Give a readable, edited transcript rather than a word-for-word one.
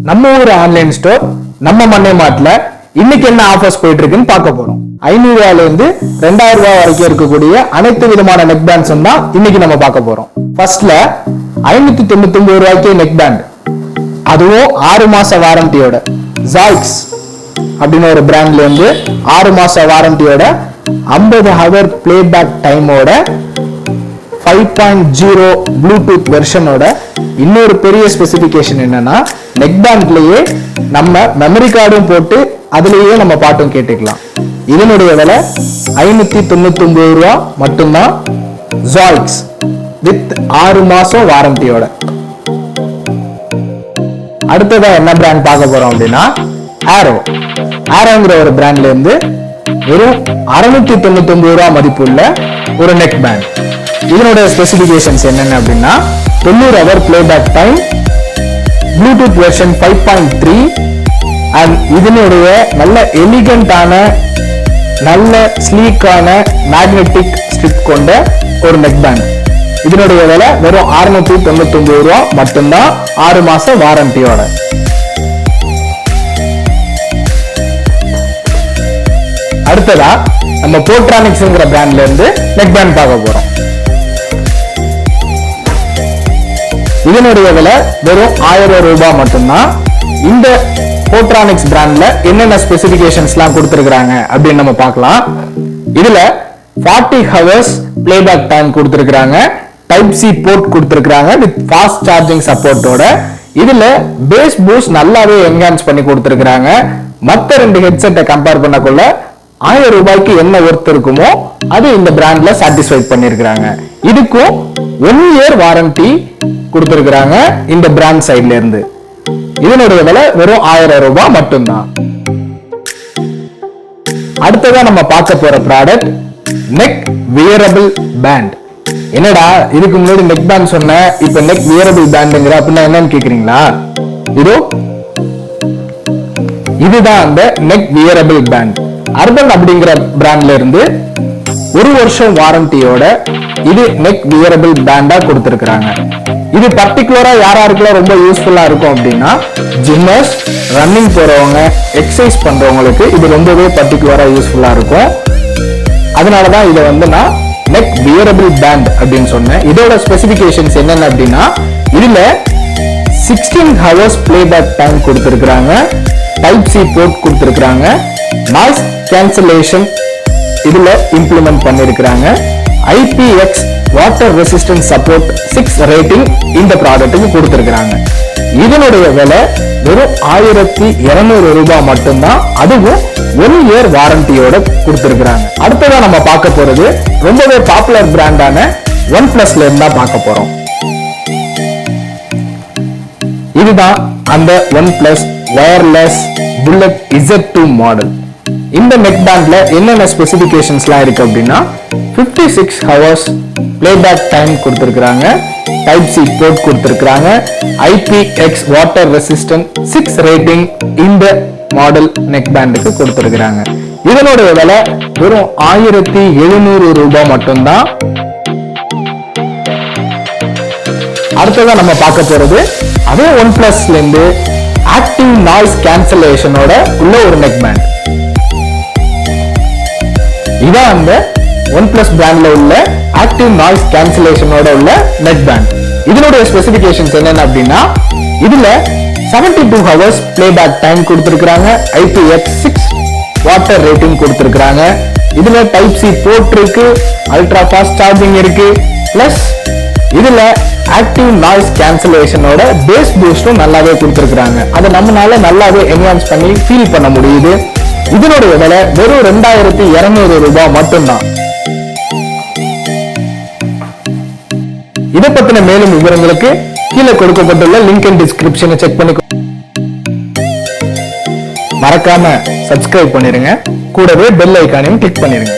நம்ம ஊர் online store நம்ம மண்ணை மாட்டல இன்னைக்கு என்ன ஆஃபர்ஸ் போயிட்டு இருக்குன்னு பார்க்க போறோம். 500 ரூபாயில இருந்து 2000 ரூபாய் வரைக்கும் இருக்கக்கூடிய அனைத்து விதமான நெக் பேண்ட்ஸ் தான் இன்னைக்கு நம்ம பார்க்க போறோம். ஃபர்ஸ்ட்ல 599 ரூபாய்க்கு நெக் பேண்ட், அதுவும் 6 மாச வாரண்டியோட ஜாய்க்ஸ் அப்படின்னு ஒரு பிராண்ட்ல இருந்து 6 மாச வாரண்டியோட 50 ஹவர் பிளேபேக் டைமோட 5.0 ப்ளூடூத் வெர்ஷனோட இன்னொரு பெரிய ஸ்பெசிபிகேஷன் என்னன்னா நெக் பேண்ட்லயே நம்ம மெமரி கார்டும் போட்டு அதுலயே நம்ம பாட்டும் கேட்டுக்கலாம். இதனுடைய விலை 599 ரூபா மட்டும்தான், ஜாய்க்ஸ் வித் 6 மாசம் வாரண்டியோட. அடுத்ததா என்ன பிராண்ட் பார்க்க போறோம் அப்படின்னா ஆரோங்கிற ஒரு பிராண்ட்ல இருந்து வெறும் 699 ரூபா மதிப்புள்ள ஒரு நெக் பேண்ட். இதனுடைய ஸ்பெசிபிகேஷன்ஸ் என்னென்ன அப்படின்னா 90 hour playback time, Bluetooth version 5.3 and இதனுடைய நல்ல எலிகண்டான நல்ல ஸ்லீக்கான மேக்னெட்டிக் ஸ்ட்ரிப் கொண்ட ஒரு நெக் பேண்ட். இதனுடைய விலை வெறும் 699 ரூபா மட்டும்தான், 6 மாச வாரண்டியோட. அடுத்ததா நம்ம போட்ரானிக்ஸ்ங்கிற பிராண்ட்ல இருந்து நெக் பேண்ட் பார்க்க போறோம். இதனுடைய விலை வெறும் 1000 ரூபாய் மட்டும்தான். இந்த போட்ரானிக்ஸ் பிராண்ட்ல என்னென்ன ஸ்பெசிபிகேஷன்ஸ்லாம் கொடுத்திருக்காங்க அப்படின்னு நம்ம பார்க்கலாம். இதுல 40 ஹவர்ஸ் பிளேபேக் டைம் கொடுத்திருக்காங்க, டைப் சி போர்ட் கொடுத்திருக்காங்க வித் ஃபாஸ்ட் சார்ஜிங் சப்போர்ட்டோட. இதுல பேஸ் பூஸ்ட் நல்லாவே என்ஹான்ஸ் பண்ணி கொடுத்திருக்காங்க. மற்ற 2 ஹெட்செட்டை கம்பேர் பண்ணக்குள்ள 1000 ரூபாய்க்கு என்ன ஒர்த் இருக்குமோ அது இந்த பிராண்ட்ல சாட்டிஸ்ஃபை பண்ணிருக்காங்க. இதுக்கும் 1 இயர் வாரண்டி கொடுத்திருக்காங்க இந்த பிராண்ட் சைட்ல இருந்து. இதனுடைய விலை வெறும் 1000 ரூபாய் மட்டும்தான். அடுத்ததா நம்ம பார்க்க போற ப்ராடக்ட் நெக் வியரபிள் பேண்ட். என்னடா இதுக்கு முன்னாடி நெக் பேண்ட் சொன்ன, இப்ப நெக் வியரபிள் பேண்ட்ங்கிற அப்படின்னா என்னன்னு கேக்குறீங்களா? இதுதான் அந்த நெக் வியரபிள் பேண்ட். அர்பன் அப்படிங்கிற பிராண்ட்ல இருந்து 1 வருஷம் வாரண்டியோட இது நெக் வியரபிள் பேண்டா கொடுத்திருக்காங்க. இது பர்டிகுலரா யாராருக்கெல்லாம் ரொம்ப யூஸ்ஃபுல்லா இருக்கும் அப்படின்னா ஜிம்மர்ஸ், ரன்னிங் போறவங்க, எக்ஸசைஸ் பண்றவங்களுக்கு இது ரொம்பவே பர்டிகுலரா யூஸ்ஃபுல்லா இருக்கும். அதனாலதான் இதை நான் நெக் வியரபிள் பேண்ட் அப்படின்னு சொன்னேன். இதோட ஸ்பெசிபிகேஷன்ஸ் என்னென்ன அப்படின்னா இதுல 16 ஹவர்ஸ் பிளேபேக் டைம் கொடுத்திருக்காங்க, டைப் சி போர்ட் கொடுத்திருக்காங்க, நாய்ஸ் கேன்சலேஷன் இதுல இம்ப்ளிமெண்ட் பண்ணிருக்காங்க, IPX water resistance support 6 rating இந்த ப்ராடக்ட்டுக்கு கொடுத்திருக்காங்க. இதனுடைய விலை வெறும் 1200 ரூபாய் மட்டும்தான், அதுவும் 1 இயர் வாரண்டியோட கொடுத்திருக்காங்க. அடுத்ததா நம்ம பார்க்க போறது ரொம்பவே பாப்புலர் பிராண்டான OnePlusல இருந்தா பார்க்க போறோம். இதுதான் அந்த OnePlus wireless bullet Z2 model. இந்த நெக் பேண்ட்ல என்னென்ன ஸ்பெசிபிகேஷன்ஸ்லாம் இருக்கு அப்படின்னா 56 ஹவர்ஸ் பிளேபேக் டைம் கொடுத்திருக்காங்க, டைப் சி போர்ட் கொடுத்திருக்காங்க, IPX வாட்டர் ரெசிஸ்டன்ட் 6 ரேட்டிங் இந்த மாடல் நெக் பேண்டுக்கு கொடுத்திருக்காங்க. இதனுடைய விலை வெறும் 1700 ரூபாய் மட்டும்தான். அடுத்ததான் நம்ம பார்க்க போறது அதே OnePlusல இருந்து ஆக்டிவ் நாய்ஸ் கேன்சலேஷனோட உள்ள ஒரு நெக் பேண்ட். இதான் அந்த OnePlus பிராண்ட்ல உள்ள ஆக்டிவ் நாய்ஸ் கேன்சலேஷனோட உள்ள நெக் பேண்ட். இதனுடைய ஸ்பெசிபிகேஷன்ஸ் என்னென்ன அப்படின்னா இதுல 72 ஹவர்ஸ் பிளேபேக் டைம் கொடுத்திருக்காங்க, IPX 6 வாட்டர் ரேட்டிங் கொடுத்திருக்காங்க. இதுல டைப் சி போர்ட் இருக்கு, அல்ட்ரா ஃபாஸ்ட் சார்ஜிங் இருக்கு, பிளஸ் இதுல ஆக்டிவ் நாய்ஸ் கேன்சலேஷனோட பேஸ் பூஸ்டும் நல்லாவே கொடுத்திருக்காங்க. அதை நம்மளால நல்லாவே என்ஹான்ஸ் பண்ணி ஃபீல் பண்ண முடியுது. இதனுடைய விலை வெறும் 2200 ரூபாய் மட்டும்தான். இதை பத்தின மேலும் விவரங்களுக்கு கீழே கொடுக்கப்பட்டுள்ள லிங்க் இன் டிஸ்கிரிப்ஷனை செக் பண்ணி மறக்காம சப்ஸ்கிரைப் பண்ணிருங்க, கூடவே பெல் ஐகானையும் கிளிக் பண்ணிருங்க.